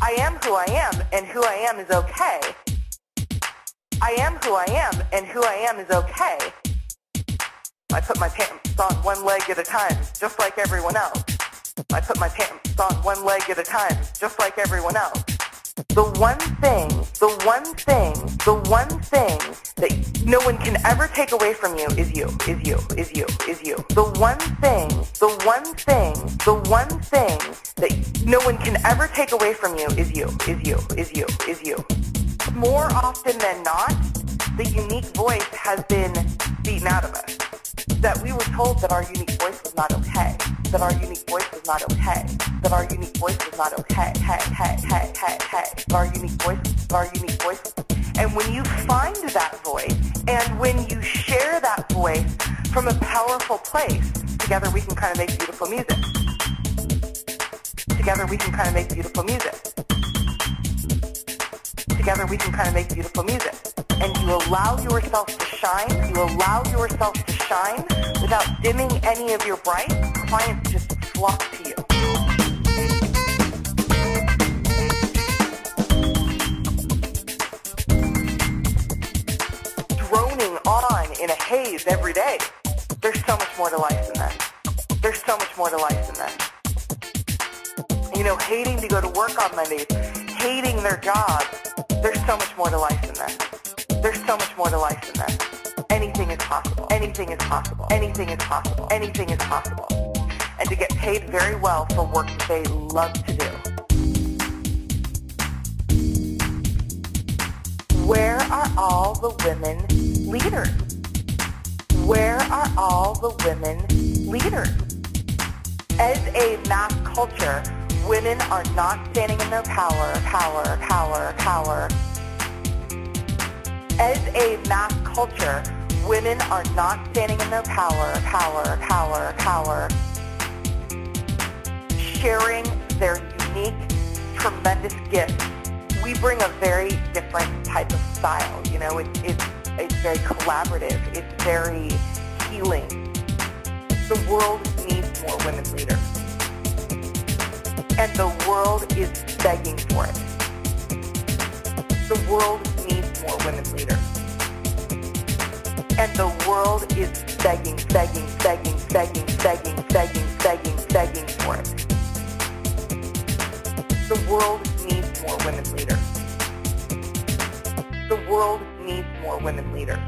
I am who I am, and who I am is okay. I am who I am, and who I am is okay. I put my pants on one leg at a time, just like everyone else. I put my pants on one leg at a time, just like everyone else. The one thing that no one can ever take away from you is you. The one thing that no one can ever take away from you is you. More often than not, the unique voice has been beaten out of us. That we were told that our unique voice was not okay. That our unique voice was not okay. That our unique voice was not okay. Our unique voice. And when you find that voice, and when you share that voice from a powerful place, together we can kind of make beautiful music. Together we can kind of make beautiful music. Together we can kind of make beautiful music. And you allow yourself to shine. You allow yourself to shine without dimming any of your bright. Clients just flock to you. Droning on in a haze every day. There's so much more to life than that. There's so much more to life than that. You know, hating to go to work on Mondays, hating their job. There's so much more to life than that. There's so much more to life than that. Anything is possible. Anything is possible. Anything is possible. Anything is possible. And to get paid very well for work that they love to do. Where are all the women leaders? Where are all the women leaders? As a mass culture, women are not standing in their power. As a mass culture, women are not standing in their power. Sharing their unique, tremendous gifts. We bring a very different type of style. You know, it's very collaborative. It's very healing. The world needs more women leaders. And the world is begging for it. The world needs more women leaders. And the world is begging for it. The world needs more women leaders. The world needs more women leaders.